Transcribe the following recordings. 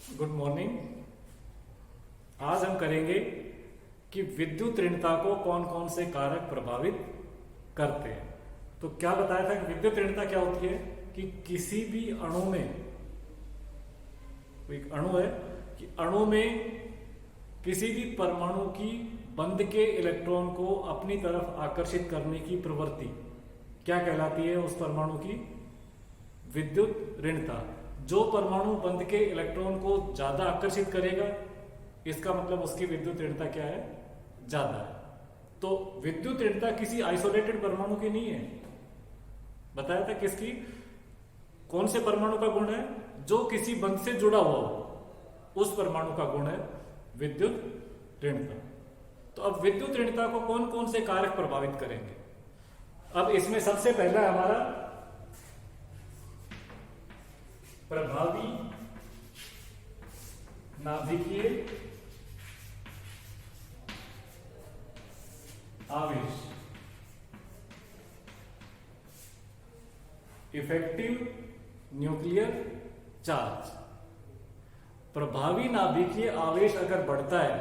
Good morning. आज हम करेंगे कि विद्युत ऋणता को कौन कौन से कारक प्रभावित करते हैं। तो क्या बताया था कि विद्युत ऋणता क्या होती है कि किसी भी अणु में, एक अणु है कि अणु में किसी भी परमाणु की बंध के इलेक्ट्रॉन को अपनी तरफ आकर्षित करने की प्रवृत्ति क्या कहलाती है? उस परमाणु की विद्युत ऋणता। जो परमाणु बंध के इलेक्ट्रॉन को ज्यादा आकर्षित करेगा, इसका मतलब उसकी विद्युत ऋणता क्या है? ज्यादा है। तो विद्युत ऋणता किसी आइसोलेटेड परमाणु की नहीं है। बताया था किसकी? कौन से परमाणु का गुण है? जो किसी बंध से जुड़ा हुआ हो, उस परमाणु का गुण है विद्युत ऋणता। तो अब विद्युत ऋणता को कौन कौन से कारक प्रभावित करेंगे? अब इसमें सबसे पहला हमारा प्रभावी नाभिकीय आवेश, इफेक्टिव न्यूक्लियर चार्ज। प्रभावी नाभिकीय आवेश अगर बढ़ता है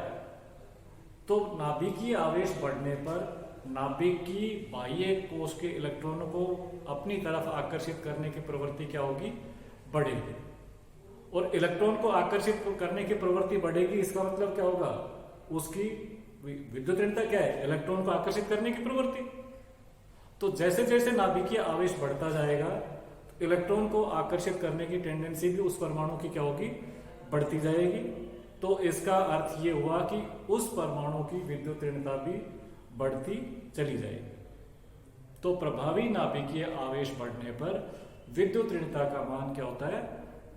तो नाभिकीय आवेश बढ़ने पर नाभिक की बाह्य कोश के इलेक्ट्रॉनों को अपनी तरफ आकर्षित करने की प्रवृत्ति क्या होगी? बढ़ेगी। और इलेक्ट्रॉन को आकर्षित करने की प्रवृत्ति बढ़ेगी, इसका मतलब क्या होगा? उसकी विद्युत ऋणता क्या है? इलेक्ट्रॉन को आकर्षित करने की प्रवृत्ति। तो जैसे जैसे नाभिकीय आवेश बढ़ता जाएगा, तो इलेक्ट्रॉन को आकर्षित करने की टेंडेंसी भी उस परमाणु की क्या होगी? बढ़ती जाएगी। तो इसका अर्थ ये हुआ कि उस परमाणु की विद्युत ऋणता भी बढ़ती चली जाएगी। तो प्रभावी नाभिकीय आवेश बढ़ने पर विद्युत ऋणता का मान क्या होता है?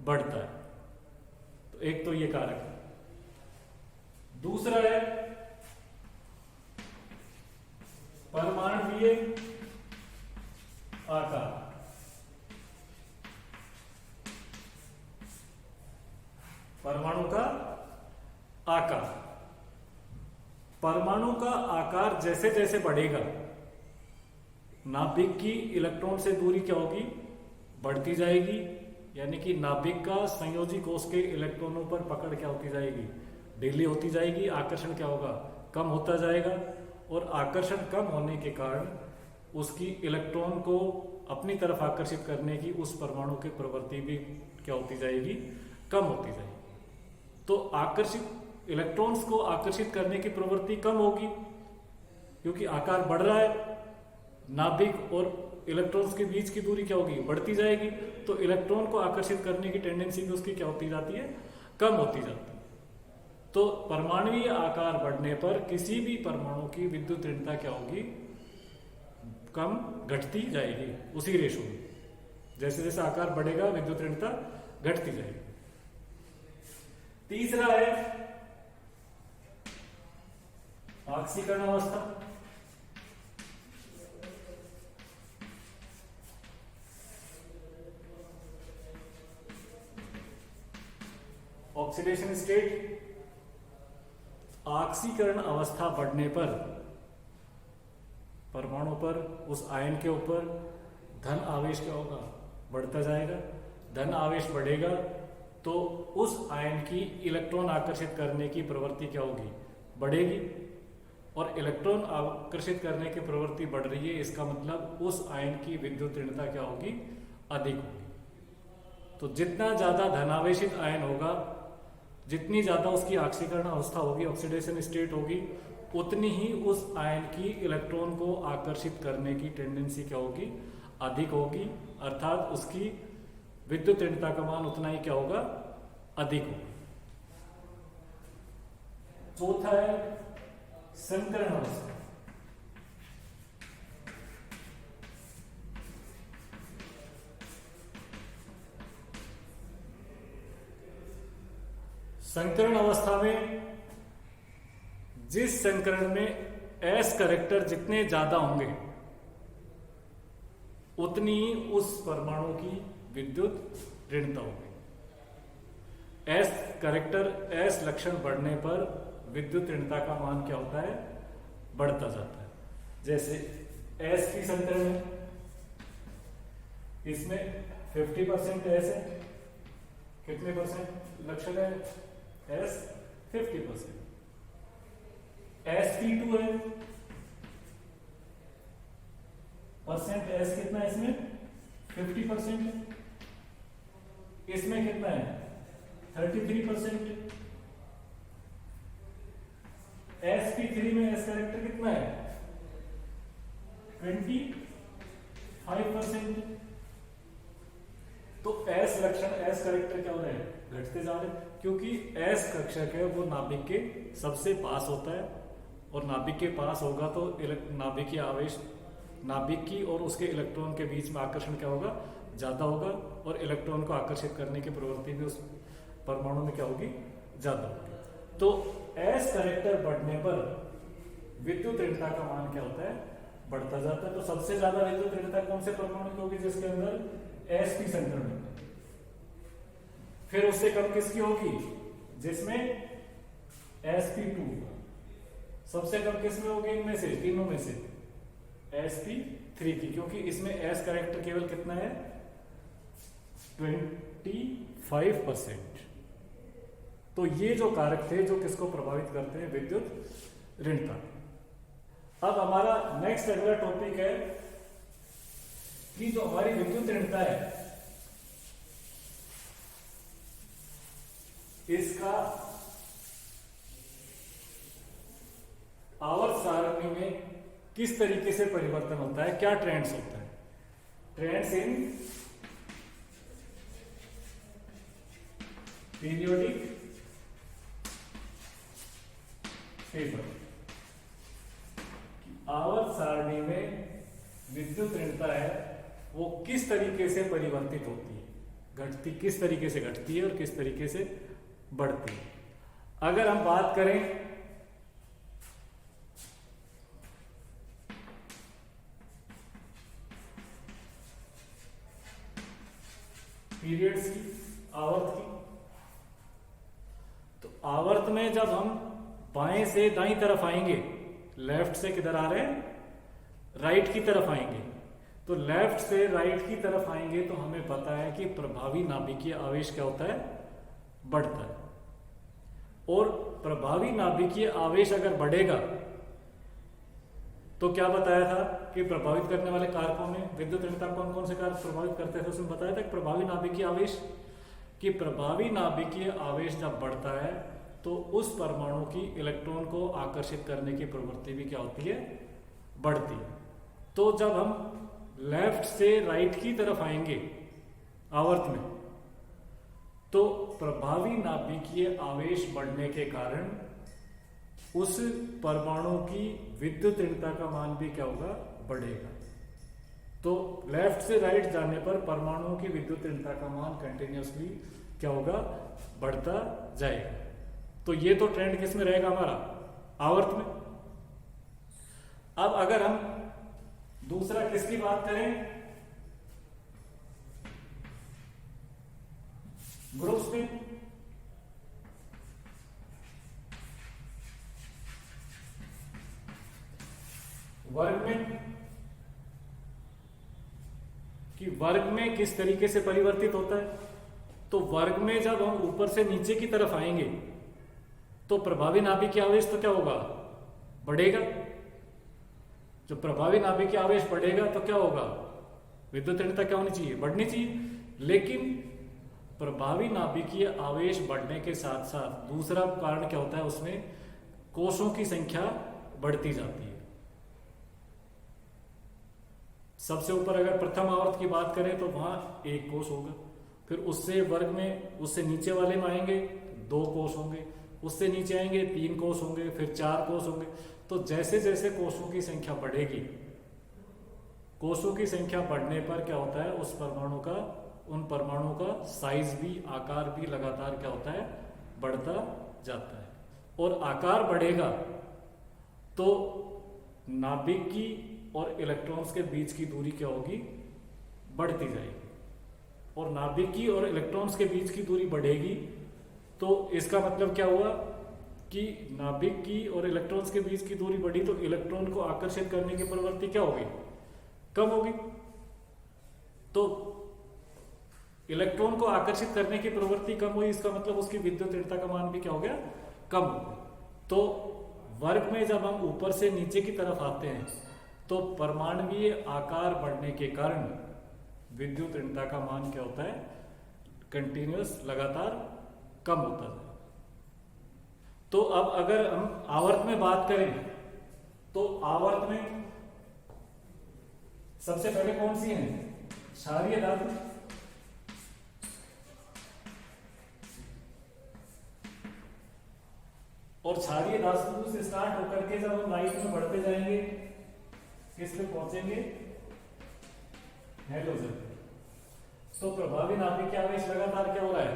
बढ़ता है। तो एक तो ये कारक है। दूसरा है परमाणुीय आकार। परमाणु का आकार, परमाणु का आकार जैसे जैसे बढ़ेगा, नाभिक की इलेक्ट्रॉन से दूरी क्या होगी? बढ़ती जाएगी। यानी कि नाभिक का संयोजी कोश के इलेक्ट्रॉनों पर पकड़ क्या होती जाएगी? ढीली होती जाएगी। आकर्षण क्या होगा? कम होता जाएगा। और आकर्षण कम होने के कारण उसकी इलेक्ट्रॉन को अपनी तरफ आकर्षित करने की उस परमाणु की प्रवृत्ति भी क्या होती जाएगी? कम होती जाएगी। तो आकर्षित इलेक्ट्रॉन्स को आकर्षित करने की प्रवृत्ति कम होगी क्योंकि आकार बढ़ रहा है। नाभिक और इलेक्ट्रॉन्स के बीच की दूरी क्या होगी? बढ़ती जाएगी। तो इलेक्ट्रॉन को आकर्षित करने की टेंडेंसी भी उसकी क्या होती जाती है? कम होती जाती है। तो परमाणुीय आकार बढ़ने पर किसी भी परमाणु की विद्युत ऋणता क्या होगी? कम घटती जाएगी उसी रेशो में। जैसे जैसे आकार बढ़ेगा, विद्युत ऋणता घटती जाएगी। तीसरा है ऑक्सीकरण अवस्था। Oxidation state. ऑक्सीकरण अवस्था बढ़ने पर परमाणु पर, उस आयन के ऊपर धन आवेश क्या होगा? बढ़ता जाएगा। धन आवेश बढ़ेगा तो उस आयन की इलेक्ट्रॉन आकर्षित करने की प्रवृत्ति क्या होगी? बढ़ेगी। और इलेक्ट्रॉन आकर्षित करने की प्रवृत्ति बढ़ रही है, इसका मतलब उस आयन की विद्युत ऋणता क्या होगी? अधिक होगी। तो जितना ज्यादा धनावेशित आयन होगा, जितनी ज्यादा उसकी ऑक्सीकरण अवस्था होगी, ऑक्सीडेशन स्टेट होगी, उतनी ही उस आयन की इलेक्ट्रॉन को आकर्षित करने की टेंडेंसी क्या होगी? अधिक होगी। अर्थात उसकी विद्युत ऋणता का मान उतना ही क्या होगा? अधिक होगा। चौथा है संकरण अवस्था। संकरण अवस्था में जिस संकरण में एस कैरेक्टर जितने ज्यादा होंगे, उतनी ही उस परमाणु की विद्युत ऋणता होगी। एस कैरेक्टर, एस लक्षण बढ़ने पर विद्युत ऋणता का मान क्या होता है? बढ़ता जाता है। जैसे एस की संकरण है, इसमें 50% एस है कितने परसेंट लक्षण है? S 50%। sp2 है, परसेंट S कितना है इसमें? 50% है। इसमें कितना है? 33%। sp3 में S कैरेक्टर कितना है? 25%। तो S लक्षण, S कैरेक्टर क्या हो रहे हैं? घटते जा रहे हैं, क्योंकि S कक्षक है वो नाभिक के सबसे पास होता है, और नाभिक के पास होगा तो नाभिकीय आवेश, नाभिक की और उसके इलेक्ट्रॉन के बीच में आकर्षण क्या होगा? ज्यादा होगा, और इलेक्ट्रॉन को आकर्षित करने की प्रवृत्ति भी उस परमाणु में क्या होगी? ज्यादा होगी। तो S कैरेक्टर बढ़ने पर विद्युत ऋणता का मान क्या होता है? बढ़ता जाता है। तो सबसे ज्यादा विद्युत ऋणता कौन से परमाणु की होगी? जिसके अंदर sp संक्रमण है। फिर उससे कम किसकी होगी? जिसमें sp2। सबसे कम किसमें होगी? इनमें से, तीनों में से sp3 की, क्योंकि इसमें S कैरेक्टर केवल कितना है? 25%। तो ये जो कारक थे जो किसको प्रभावित करते हैं? विद्युत ऋणता। अब हमारा नेक्स्ट अगला टॉपिक है कि जो हमारी विद्युत ऋणता है इसका आवर्त सारणी में किस तरीके से परिवर्तन होता है, क्या ट्रेंड्स होता है? Trends in periodic table. आवर्त सारणी में विद्युत ऋणता है वो किस तरीके से परिवर्तित होती है, घटती, किस तरीके से घटती है और किस तरीके से बढ़ती है। अगर हम बात करें पीरियड्स की, आवर्त की, तो आवर्त में जब हम बाएं से दाईं तरफ आएंगे, लेफ्ट से किधर आ रहे हैं? राइट की तरफ आएंगे। तो लेफ्ट से राइट की तरफ आएंगे तो हमें पता है कि प्रभावी नाभिकीय आवेश क्या होता है? बढ़ता है। और प्रभावी नाभिकीय आवेश अगर बढ़ेगा तो क्या बताया था कि प्रभावित करने वाले कारकों में विद्युत ऋणता कौन कौन से कारक प्रभावित करते थे? उसमें बताया था कि प्रभावी नाभिकीय आवेश, कि प्रभावी नाभिकीय आवेश जब बढ़ता है तो उस परमाणु की इलेक्ट्रॉन को आकर्षित करने की प्रवृत्ति भी क्या होती है? बढ़ती है। तो जब हम लेफ्ट से राइट की तरफ आएंगे आवर्त में, तो प्रभावी नाभिकीय आवेश बढ़ने के कारण उस परमाणु की विद्युत ऋणता का मान भी क्या होगा? बढ़ेगा। तो लेफ्ट से राइट जाने पर परमाणुओं की विद्युत ऋणता का मान कंटिन्यूअसली क्या होगा? बढ़ता जाएगा। तो ये तो ट्रेंड किस में रहेगा? हमारा आवर्त में। अब अगर हम दूसरा किसकी बात करें? ग्रुप्स में। वर्ग में, कि वर्ग में किस तरीके से परिवर्तित होता है? तो वर्ग में जब हम ऊपर से नीचे की तरफ आएंगे तो प्रभावी नाभिकीय आवेश तो क्या होगा? बढ़ेगा। जो प्रभावी नाभिकीय आवेश बढ़ेगा तो क्या होगा? विद्युत ऋणता क्या होनी चाहिए? बढ़नी चाहिए। लेकिन प्रभावी नाभिकीय आवेश बढ़ने के साथ साथ दूसरा कारण क्या होता है? उसमें कोषों की संख्या बढ़ती जाती है। सबसे ऊपर अगर प्रथम आवर्त की बात करें तो वहां एक कोष होगा, फिर उससे वर्ग में, उससे नीचे वाले में आएंगे 2 कोष होंगे, उससे नीचे आएंगे 3 कोष होंगे, फिर 4 कोष होंगे। तो जैसे जैसे कोषों की संख्या बढ़ेगी, कोषों की संख्या बढ़ने पर क्या होता है? उस परमाणु का, उन परमाणुओं का साइज भी, आकार भी लगातार क्या होता है? बढ़ता जाता है। और आकार बढ़ेगा तो नाभिक की और इलेक्ट्रॉन्स के बीच की दूरी क्या होगी? बढ़ती जाएगी। और नाभिक की और इलेक्ट्रॉन्स के बीच की दूरी बढ़ेगी तो इसका मतलब क्या हुआ कि नाभिक की और इलेक्ट्रॉन्स के बीच की दूरी बढ़ी तो इलेक्ट्रॉन को आकर्षित करने की प्रवृत्ति क्या होगी? कम होगी। तो इलेक्ट्रॉन को आकर्षित करने की प्रवृत्ति कम हुई, इसका मतलब उसकी विद्युत ऋणता का मान भी क्या हो गया, कम हो गया। तो वर्ग में जब हम ऊपर से नीचे की तरफ आते हैं तो परमाणुीय आकार बढ़ने के कारण विद्युत ऋणता का मान क्या होता है, कंटिन्यूअस, लगातार कम होता है। तो अब अगर हम आवर्त में बात करें तो आवर्त में सबसे पहले कौन सी है, क्षारीय धातु। और क्षारीय धातु से स्टार्ट होकर के जब हम राइट में बढ़ते जाएंगे किस पे पहुंचेंगे, हैलोजन। तो प्रभावी नाभिकीय आवेश लगातार क्या हो रहा है,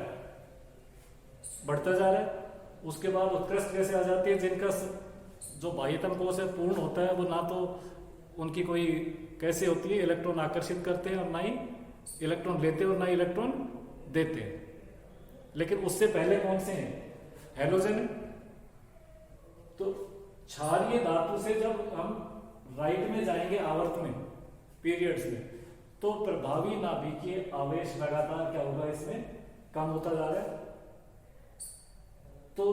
बढ़ता जा रहा है। उसके बाद उत्कृष्ट गैसें आ जाती है जिनका जो बाह्यतम कोश है पूर्ण होता है, वो ना तो उनकी कोई कैसे होती है, इलेक्ट्रॉन आकर्षित करते हैं और ना ही इलेक्ट्रॉन लेते हैं और ना ही इलेक्ट्रॉन देते हैं। लेकिन उससे पहले कौन से हैं, हैलोजन। तो क्षारीय धातु से जब हम राइट में जाएंगे आवर्त में, पीरियड्स में, तो प्रभावी नाभिकीय आवेश लगातार क्या होगा, इसमें कम होता जा रहा है। तो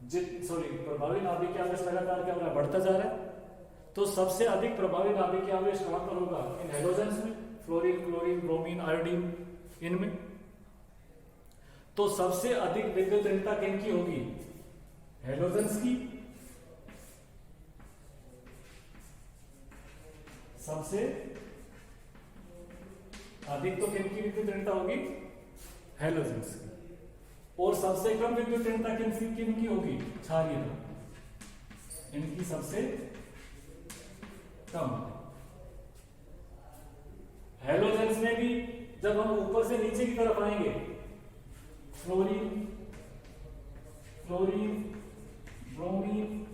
प्रभावी नाभिकीय आवेश लगातार क्या हो रहा है, बढ़ता जा रहा है। तो सबसे अधिक प्रभावी नाभिकीय आवेश कहां पर होगा, इन हैलोजेंस में, फ्लोरीन, क्लोरीन, ब्रोमीन, आयोडीन, इनमें। तो सबसे अधिक विद्युत ऋणता किनकी होगी, हैलोजेंस की। सबसे अधिक तो किनकी विद्युत ऋणता होगी, हैलोजेंस की। और सबसे कम विद्युत ऋणता किनकी होगी, क्षारीय धातु, इनकी सबसे कम। हैलोजेंस में भी जब हम ऊपर से नीचे की तरफ आएंगे, फ्लोरीन, ब्रोमीन,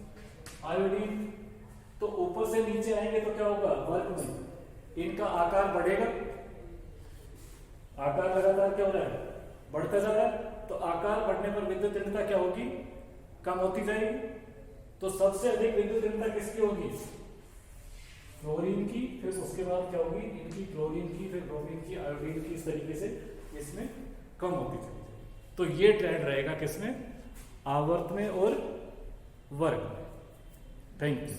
आयोडीन, तो ऊपर से नीचे आएंगे तो क्या होगा, वर्ग में इनका आकार बढ़ेगा। आकार लगातार क्या हो रहा है, बढ़ता जा रहा है। तो आकार बढ़ने पर विद्युत ऋणता क्या होगी, कम होती जाएगी। तो सबसे अधिक विद्युत ऋणता किसकी होगी, फ्लोरीन की, फिर उसके बाद क्या होगी, इनकी क्लोरीन की, फिर ब्रोमीन की, आयोडीन की, इस तरीके से इसमें कम होती जाएगी। तो ये ट्रेंड रहेगा किसमें, आवर्त में और वर्ग में। Thank you.